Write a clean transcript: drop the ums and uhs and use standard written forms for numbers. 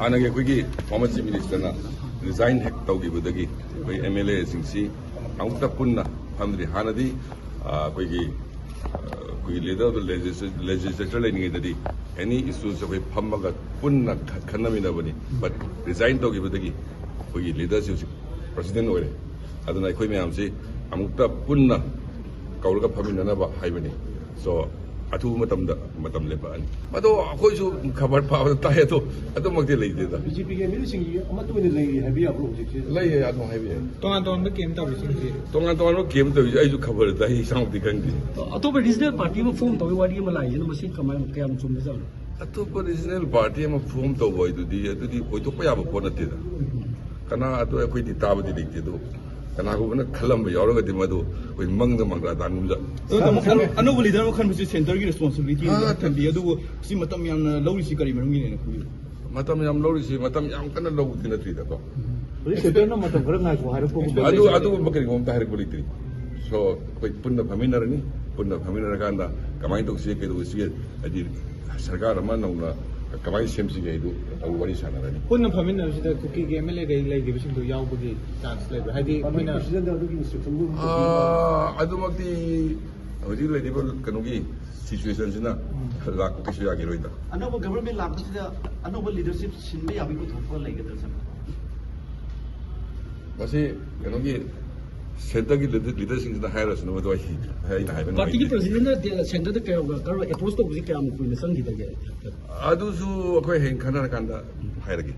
ꯍꯥꯟꯅꯒꯤ ꯑꯩꯈꯣꯏꯒꯤ former chief ꯃꯤꯅꯤꯁꯇꯔꯅ resign ꯍꯦꯛ ꯇꯧꯈꯤꯕꯗꯒꯤ ꯑꯩꯈꯣꯏ MLAꯁꯤꯡꯁꯤ ꯑꯃꯨꯛꯇ ꯄꯨꯟꯅ ꯐꯝꯗ꯭ꯔꯤ ꯍꯥꯟꯅꯗꯤ ꯑꯩꯈꯣꯏꯒꯤ ꯂꯤꯗꯔ ꯂꯦꯖꯤꯁꯂꯦꯆꯔ ꯂꯩꯔꯤꯉꯩꯗꯗꯤ ꯑꯦꯅꯤ ꯏꯁꯨꯁ ꯑꯩꯈꯣꯏ ꯐꯝꯃꯒ ꯄꯨꯟꯅ ꯈꯟꯅꯃꯤꯟꯅꯕꯅꯤ ꯕꯠ ꯔꯤꯖꯥꯏꯟ ꯇꯧꯈꯤꯕꯗꯒꯤ ꯑꯩꯈꯣꯏꯒꯤ ꯂꯤꯗꯔꯁꯤ ꯍꯧꯖꯤꯛ ꯄ꯭ꯔꯁꯤꯗꯦꯟ ꯑꯣꯏꯔꯦ ꯑꯗꯨꯅ ꯑꯩꯈꯣꯏ ꯃꯌꯥꯝꯁꯤ ꯑꯃꯨꯛꯇ ꯄꯨꯟꯅ ꯀꯧꯔꯒ ꯐꯝꯃꯤꯟꯅꯅꯕ ꯍꯥꯏꯕꯅꯤ ꯁꯣ ꯑꯊꯨꯕ ꯃꯇꯝ ꯂꯦꯞꯄꯛꯑꯅꯤ ꯃꯗꯣ ꯑꯩꯈꯣꯏꯁꯨ ꯈꯕꯔ ꯄꯥꯕꯗ ꯇꯥꯏ ꯑꯗꯣ ꯑꯗꯨꯃꯛꯇꯤ ꯂꯩꯇꯦꯗ BJPꯒꯤ MLAꯁꯤꯡꯒꯤ ꯑꯃꯠꯇ ꯑꯣꯏꯅ ꯂꯩꯔꯤ ꯍꯥꯏꯕ ꯌꯥꯕ꯭ꯔꯣ ꯍꯧꯖꯤꯛꯁꯦ ꯂꯩꯌꯦ ꯑꯗꯨꯝ ꯍꯥꯏꯕ ꯌꯥꯏ तोंगान केम तौरीसिंगी तोंगान केम तौरीसे ꯑꯩꯁꯨ ꯈꯕꯔꯗ ꯑꯩ ꯏꯁꯥꯃꯛꯇꯤ ꯈꯪꯗꯦ ꯑꯇꯣꯞꯄ ꯔꯤꯖꯅꯦꯜ ꯄꯥꯔꯇꯤ ꯑꯃ ꯐꯣꯝ ꯇꯧꯕꯒꯤ ꯋꯥꯔꯤ ꯑꯃ ꯂꯥꯛꯏꯁꯤꯅ ꯃꯁꯤ ꯀꯌꯥꯝ ꯆꯨꯝꯕꯖꯥꯠꯅꯣ ꯑꯇꯣꯞꯄ ꯔꯤꯖꯅꯦꯜ ꯄꯥꯔꯇꯤ ꯑꯃ ꯐꯣꯝ ꯇꯧꯕ ꯑꯗꯨꯗꯤ ꯑꯣꯏꯊꯣꯛꯄ ꯌꯥꯕ ꯄꯣꯠ ꯅꯠꯇꯦꯗ ꯀꯅꯥ ꯑꯗꯨ ꯑꯩꯈꯣꯏꯗꯤ ꯇꯥꯕꯗꯤ ꯂꯩꯇꯦ ꯑꯗꯣ ꯀꯅꯥꯒꯨꯝꯕꯅ ꯈꯜꯂꯝꯕ ꯌꯥꯎꯔꯒꯗꯤ ꯃꯗꯨ ꯑꯩꯈꯣꯏ ꯃꯪꯗ ꯃꯪꯒ꯭ꯔꯥ ꯇꯥꯟꯒꯨꯝꯖ ꯑꯅꯧꯕ ꯂꯤꯗꯔ ꯑꯃ ꯈꯟꯕꯁꯤ ꯁꯦꯟꯇꯔꯒꯤ ꯔꯦꯁꯄꯣꯟꯁꯤꯕꯤꯂꯤꯇꯤ ꯊꯝꯕꯤ ꯑꯗꯨꯕꯨ ꯁꯤ ꯃꯇꯝ ꯌꯥꯝꯅ ꯂꯧꯔꯤꯁꯤ ꯀꯔꯤ ꯃꯔꯝꯒꯤꯅꯦꯅ ꯈꯜꯂꯤ ꯃꯇꯝ ꯌꯥꯝ ꯂꯧꯔꯤꯁꯤ ꯃꯇꯝ ꯌꯥꯝ ꯀꯟꯅ ꯂꯧꯕꯗꯤ ꯅꯠꯇ꯭ꯔꯤꯗꯀꯣ ꯍꯧꯖꯤꯛ ꯁꯦꯟꯇꯔꯅ ꯃꯇꯝ ꯈꯔ ꯉꯥꯏꯈꯣ ꯍꯥꯏꯔꯛꯄꯒꯨꯝꯕ ꯑꯗꯨꯒꯨꯝꯕ ꯀꯔꯤꯒꯨꯝꯕ ꯑꯝꯇ ꯍꯥꯏꯔꯛꯄ ꯂꯩꯇ꯭ꯔꯤ ꯁꯣ ꯑꯩꯈꯣꯏ ꯄꯨꯟꯅ ꯐꯝꯃꯤꯟꯅꯔꯅꯤ ꯄꯨꯟꯅ ꯐꯝꯃꯤꯟꯅꯔꯀꯥꯟꯗ ꯀꯃꯥꯏꯅ ꯇꯧꯁꯤꯒꯦ ꯀꯩꯗꯧꯁꯤꯒꯦ ꯍꯥꯏꯗꯤ ꯁꯔꯀꯥꯔ ꯑꯃ ꯅꯧꯅ ꯀꯃꯥꯏꯅ ꯁꯦꯝꯁꯤꯒꯦ ꯍꯥꯏꯗꯨ ꯋꯥꯔꯤ ꯁꯥꯟꯅꯔꯅꯤ ꯄꯨꯟꯅ ꯐꯝꯃꯤꯟꯅꯕꯁꯤꯗ ꯀꯨꯀꯤꯒꯤ MLA ꯂꯩꯈꯤꯕꯁꯤꯡꯗꯨ ꯌꯥꯎꯕꯒꯤ ꯆꯥꯟꯁ ꯂꯩꯕ꯭ꯔꯥ ꯍꯥꯏꯗꯤ ꯑꯩꯈꯣꯏꯅ ꯑꯗꯨꯃꯛꯇꯤ ꯍꯧꯖꯤꯛ ꯂꯩꯔꯤꯕ ꯀꯩꯅꯣꯒꯤ ꯁꯤꯆꯨꯋꯦꯁꯟꯁꯤꯅ ꯂꯥꯛꯄ ꯀꯩꯁꯨ ꯌꯥꯈꯤꯔꯣꯏꯗ ꯑꯅꯧꯕ ꯒꯕꯔꯟꯃꯦꯟ ꯂꯥꯛꯄꯁꯤꯗ ꯑꯅꯧꯕ ꯂꯤꯗꯔꯁꯤꯞ ꯁꯤꯟꯕ ꯌꯥꯕꯒꯤ ꯊꯣꯛꯄ ꯂꯩꯒꯗ꯭ꯔꯥ ꯁꯔ ꯃꯁꯤ ꯀꯩꯅꯣꯒꯤ ꯁꯦꯟꯇꯔꯒꯤ ꯂꯤꯗꯔꯁꯤꯡꯁꯤꯅ ꯍꯥꯏꯔꯁꯨ ꯃꯗꯨ ꯑꯩꯅ ꯍꯥꯏꯕ ꯄꯥꯔꯇꯤꯒꯤ ꯄ꯭ꯔꯁꯤꯗꯦꯟꯅ ꯁꯦꯟꯇꯔꯗ ꯀꯔꯝꯕ ꯑꯦꯄ꯭ꯔꯣꯆ ꯇꯧꯕꯁꯤ ꯀꯌꯥꯝ ꯀꯨꯏꯅ ꯆꯪꯈꯤꯗꯒꯦ ꯑꯗꯨꯁꯨ ꯑꯩꯈꯣꯏ ꯍꯌꯦꯡ ꯈꯟꯅꯔꯀꯥꯟꯗ ꯍꯥꯏꯔꯒꯦ